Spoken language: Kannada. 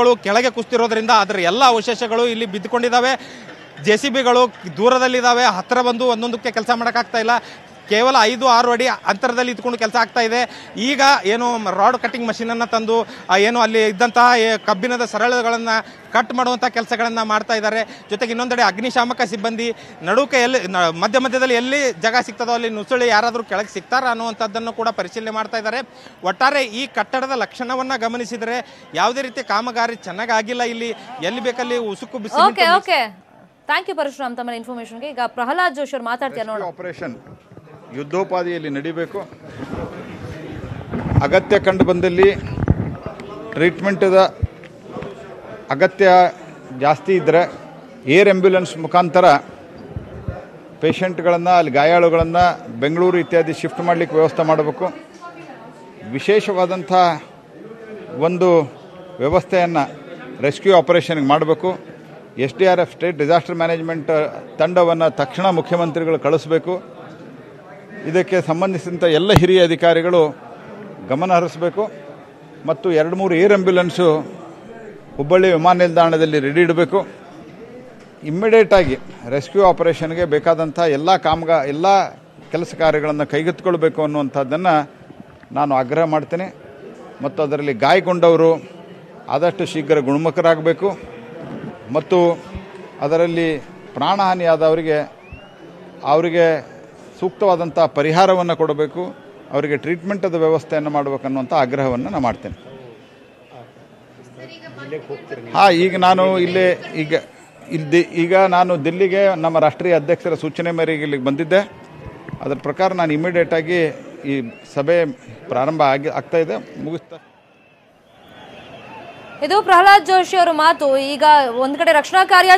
ಕೆಳಗೆ ಕುಸಿತಿರೋದ್ರಿಂದ ಅದರ ಎಲ್ಲ ಅವಶೇಷಗಳು ಇಲ್ಲಿ ಬಿದ್ದುಕೊಂಡಿದ್ದಾವೆ. ಜೆಸಿಬಿಗಳು ದೂರದಲ್ಲಿದ್ದಾವೆ, ಹತ್ತಿರ ಬಂದು ಒಂದೊಂದಕ್ಕೆ ಕೆಲಸ ಮಾಡೋಕ್ಕಾಗ್ತಾ ಇಲ್ಲ. ಕೇವಲ 5-6 ಅಡಿ ಅಂತರದಲ್ಲಿ ಇದ್ಕೊಂಡು ಕೆಲಸ ಆಗ್ತಾ ಇದೆ. ಈಗ ಏನು ರಾಡ್ ಕಟ್ಟಿಂಗ್ ಮಷೀನನ್ನು ತಂದು ಏನು ಅಲ್ಲಿ ಇದ್ದಂತಹ ಕಬ್ಬಿಣದ ಸರಳುಗಳನ್ನು ಕಟ್ ಮಾಡುವಂಥ ಕೆಲಸಗಳನ್ನು ಮಾಡ್ತಾ ಇದ್ದಾರೆ. ಜೊತೆಗೆ ಇನ್ನೊಂದೆಡೆ ಅಗ್ನಿಶಾಮಕ ಸಿಬ್ಬಂದಿ ನಡುಕೆ ಎಲ್ಲಿ ಮಧ್ಯದಲ್ಲಿ ಎಲ್ಲಿ ಜಾಗ ಸಿಗ್ತದೋ ಅಲ್ಲಿ ನುಸುಳಿ ಯಾರಾದರೂ ಕೆಳಗೆ ಸಿಗ್ತಾರಾ ಅನ್ನುವಂಥದ್ದನ್ನು ಕೂಡ ಪರಿಶೀಲನೆ ಮಾಡ್ತಾ ಇದ್ದಾರೆ. ಒಟ್ಟಾರೆ ಈ ಕಟ್ಟಡದ ಲಕ್ಷಣವನ್ನು ಗಮನಿಸಿದರೆ ಯಾವುದೇ ರೀತಿ ಕಾಮಗಾರಿ ಚೆನ್ನಾಗಿಲ್ಲ. ಇಲ್ಲಿ ಎಲ್ಲಿ ಬೇಕಲ್ಲಿ ಉಸುಕು ಬಿಸಿ. ಥ್ಯಾಂಕ್ ಯು ಪರಶುರಾಮ್ ತಮ್ಮ ಇನ್ಫಾರ್ಮೇಶನ್ಗೆ. ಈಗ ಪ್ರಹ್ಲಾದ್ ಜೋಶಿ ಅವರು ಮಾತಾಡ್ತಾರೆ ನೋಡಿ. ಆಪರೇಷನ್ ಯುದ್ಧೋಪಾದಿಯಲ್ಲಿ ನಡೀಬೇಕು. ಅಗತ್ಯ ಕಂಡು ಬಂದಲ್ಲಿ ಟ್ರೀಟ್ಮೆಂಟದ ಅಗತ್ಯ ಜಾಸ್ತಿ ಇದ್ದರೆ ಏರ್ ಆ್ಯಂಬ್ಯುಲೆನ್ಸ್ ಮುಖಾಂತರ ಪೇಷಂಟ್ಗಳನ್ನು ಅಲ್ಲಿ ಗಾಯಾಳುಗಳನ್ನು ಬೆಂಗಳೂರು ಇತ್ಯಾದಿ ಶಿಫ್ಟ್ ಮಾಡಲಿಕ್ಕೆ ವ್ಯವಸ್ಥೆ ಮಾಡಬೇಕು. ವಿಶೇಷವಾದಂಥ ಒಂದು ವ್ಯವಸ್ಥೆಯನ್ನು ರೆಸ್ಕ್ಯೂ ಆಪರೇಷನ್ಗೆ ಮಾಡಬೇಕು. SDRF ಸ್ಟೇಟ್ ಡಿಸಾಸ್ಟರ್ ಮ್ಯಾನೇಜ್ಮೆಂಟ್ ತಂಡವನ್ನು ತಕ್ಷಣ ಮುಖ್ಯಮಂತ್ರಿಗಳು ಕಳಿಸಬೇಕು. ಇದಕ್ಕೆ ಸಂಬಂಧಿಸಿದಂಥ ಎಲ್ಲ ಹಿರಿಯ ಅಧಿಕಾರಿಗಳು ಗಮನ ಹರಿಸಬೇಕು. ಮತ್ತು 2-3 ಏರ್ ಆ್ಯಂಬ್ಯುಲೆನ್ಸು ಹುಬ್ಬಳ್ಳಿ ವಿಮಾನ ನಿಲ್ದಾಣದಲ್ಲಿ ರೆಡಿ ಇಡಬೇಕು. ಇಮ್ಮಿಡಿಯೇಟಾಗಿ ರೆಸ್ಕ್ಯೂ ಆಪರೇಷನ್ಗೆ ಬೇಕಾದಂಥ ಎಲ್ಲ ಕೆಲಸ ಕಾರ್ಯಗಳನ್ನು ಕೈಗೆತ್ತಿಕೊಳ್ಬೇಕು ಅನ್ನುವಂಥದ್ದನ್ನು ನಾನು ಆಗ್ರಹ ಮಾಡ್ತೇನೆ. ಮತ್ತು ಅದರಲ್ಲಿ ಗಾಯಗೊಂಡವರು ಆದಷ್ಟು ಶೀಘ್ರ ಗುಣಮುಖರಾಗಬೇಕು. ಮತ್ತು ಅದರಲ್ಲಿ ಪ್ರಾಣಹಾನಿಯಾದವರಿಗೆ ಅವರಿಗೆ ಸೂಕ್ತವಾದಂಥ ಪರಿಹಾರವನ್ನು ಕೊಡಬೇಕು. ಅವರಿಗೆ ಟ್ರೀಟ್ಮೆಂಟದ ವ್ಯವಸ್ಥೆಯನ್ನು ಮಾಡಬೇಕನ್ನುವಂಥ ಆಗ್ರಹವನ್ನು ನಾನು ಮಾಡ್ತೇನೆ. ಈಗ ನಾನು ಈಗ ನಾನು ದಿಲ್ಲಿಗೆ ನಮ್ಮ ರಾಷ್ಟ್ರೀಯ ಅಧ್ಯಕ್ಷರ ಸೂಚನೆ ಮೇರೆಗೆ ಇಲ್ಲಿಗೆ ಬಂದಿದ್ದೆ. ಅದರ ಪ್ರಕಾರ ನಾನು ಇಮಿಡಿಯೇಟಾಗಿ ಈ ಸಭೆ ಪ್ರಾರಂಭ ಆಗ್ತಾ ಇದೆ, ಮುಗಿಸ್ತಾ. ಇದು ಪ್ರಹ್ಲಾದ್ ಜೋಶಿ ಅವರ ಮಾತು. ಈಗ ಒಂದು ಕಡೆ ರಕ್ಷಣಾ ಕಾರ್ಯ